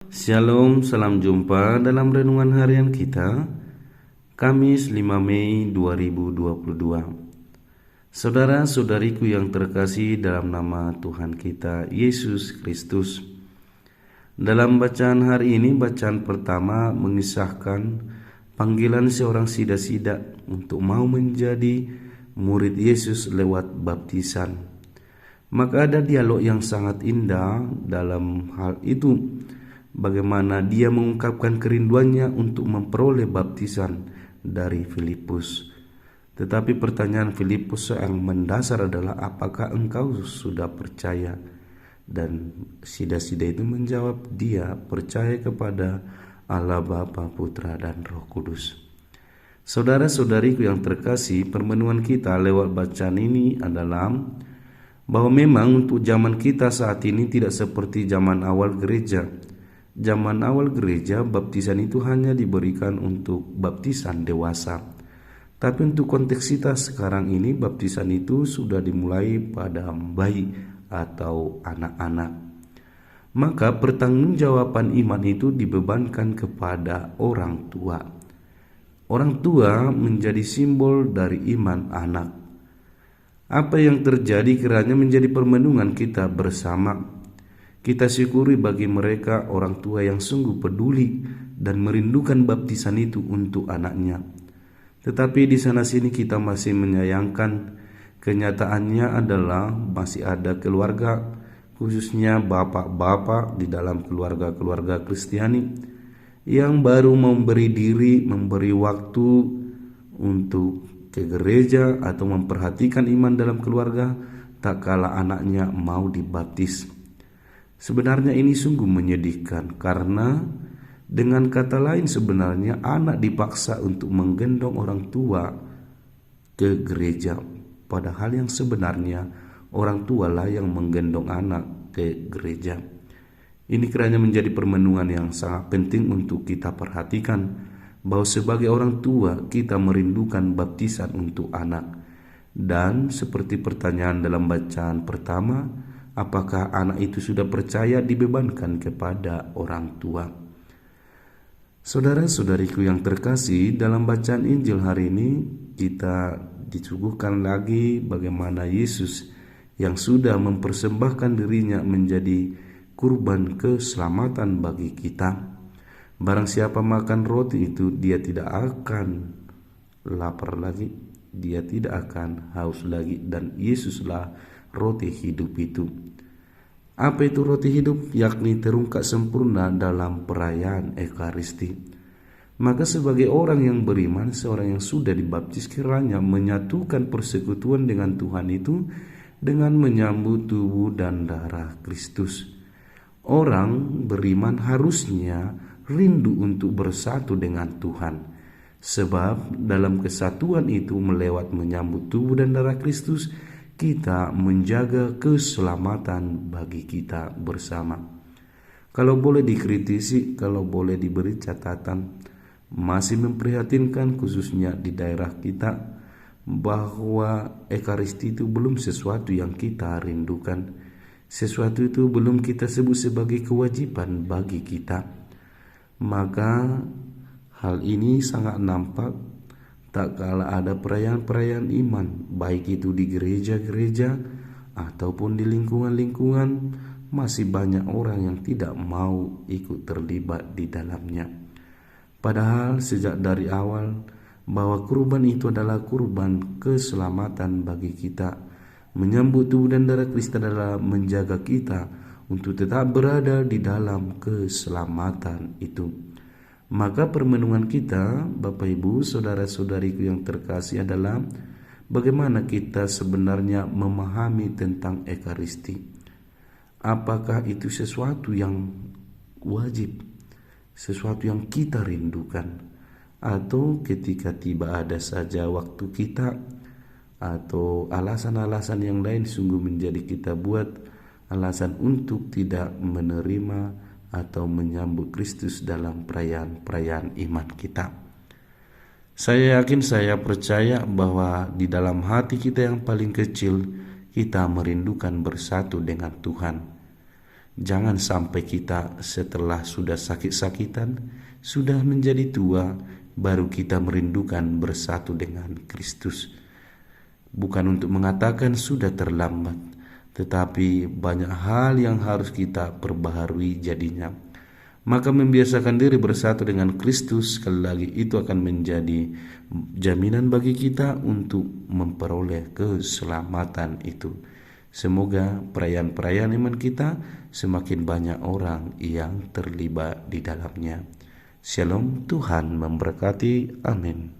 Shalom, salam jumpa dalam renungan harian kita, Kamis 5 Mei 2022. Saudara-saudariku yang terkasih dalam nama Tuhan kita, Yesus Kristus. Dalam bacaan hari ini, bacaan pertama mengisahkan panggilan seorang sida-sida untuk mau menjadi murid Yesus lewat baptisan. Maka ada dialog yang sangat indah dalam hal itu. Bagaimana dia mengungkapkan kerinduannya untuk memperoleh baptisan dari Filipus. Tetapi pertanyaan Filipus yang mendasar adalah, apakah engkau sudah percaya? Dan sida-sida itu menjawab, dia percaya kepada Allah Bapa, Putra, dan Roh Kudus. Saudara-saudariku yang terkasih, permenuhan kita lewat bacaan ini adalah bahwa memang untuk zaman kita saat ini tidak seperti zaman awal gereja. Zaman awal gereja, baptisan itu hanya diberikan untuk baptisan dewasa. Tapi untuk konteks kita sekarang ini, baptisan itu sudah dimulai pada bayi atau anak-anak. Maka pertanggungjawaban iman itu dibebankan kepada orang tua. Orang tua menjadi simbol dari iman anak. Apa yang terjadi kiranya menjadi permenungan kita bersama. Kita syukuri bagi mereka orang tua yang sungguh peduli dan merindukan baptisan itu untuk anaknya. Tetapi di sana-sini kita masih menyayangkan, kenyataannya adalah masih ada keluarga, khususnya bapak-bapak di dalam keluarga-keluarga Kristiani, yang baru memberi diri, memberi waktu untuk ke gereja atau memperhatikan iman dalam keluarga, tak kala anaknya mau dibaptis. Sebenarnya ini sungguh menyedihkan, karena dengan kata lain sebenarnya anak dipaksa untuk menggendong orang tua ke gereja, padahal yang sebenarnya orang tua lah yang menggendong anak ke gereja. Ini kiranya menjadi permenungan yang sangat penting untuk kita perhatikan, bahwa sebagai orang tua kita merindukan baptisan untuk anak. Dan seperti pertanyaan dalam bacaan pertama, apakah anak itu sudah percaya, dibebankan kepada orang tua. Saudara-saudariku yang terkasih, dalam bacaan Injil hari ini kita disuguhkan lagi bagaimana Yesus yang sudah mempersembahkan dirinya menjadi kurban keselamatan bagi kita. Barang siapa makan roti itu, dia tidak akan lapar lagi, dia tidak akan haus lagi, dan Yesuslah roti hidup itu. Apa itu roti hidup? Yakni terungkap sempurna dalam perayaan Ekaristi. Maka sebagai orang yang beriman, seorang yang sudah dibaptis, kiranya menyatukan persekutuan dengan Tuhan itu dengan menyambut tubuh dan darah Kristus. Orang beriman harusnya rindu untuk bersatu dengan Tuhan, sebab dalam kesatuan itu melewat menyambut tubuh dan darah Kristus, kita menjaga keselamatan bagi kita bersama. Kalau boleh dikritisi, kalau boleh diberi catatan, masih memprihatinkan khususnya di daerah kita, bahwa Ekaristi itu belum sesuatu yang kita rindukan. Sesuatu itu belum kita sebut sebagai kewajiban bagi kita. Maka hal ini sangat nampak tak kala ada perayaan-perayaan iman, baik itu di gereja-gereja ataupun di lingkungan-lingkungan, masih banyak orang yang tidak mau ikut terlibat di dalamnya. Padahal sejak dari awal bahwa kurban itu adalah kurban keselamatan bagi kita. Menyambut tubuh dan darah Kristus adalah menjaga kita untuk tetap berada di dalam keselamatan itu. Maka permenungan kita, Bapak Ibu, saudara-saudariku yang terkasih, adalah bagaimana kita sebenarnya memahami tentang Ekaristi. Apakah itu sesuatu yang wajib, sesuatu yang kita rindukan, atau ketika tiba ada saja waktu kita, atau alasan-alasan yang lain sungguh menjadi kita buat alasan untuk tidak menerima atau menyambut Kristus dalam perayaan-perayaan iman kita. Saya yakin, saya percaya bahwa di dalam hati kita yang paling kecil, kita merindukan bersatu dengan Tuhan. Jangan sampai kita setelah sudah sakit-sakitan, sudah menjadi tua, baru kita merindukan bersatu dengan Kristus. Bukan untuk mengatakan sudah terlambat, tetapi banyak hal yang harus kita perbaharui jadinya. Maka membiasakan diri bersatu dengan Kristus, sekali lagi itu akan menjadi jaminan bagi kita untuk memperoleh keselamatan itu. Semoga perayaan-perayaan iman kita semakin banyak orang yang terlibat di dalamnya. Shalom, Tuhan memberkati. Amin.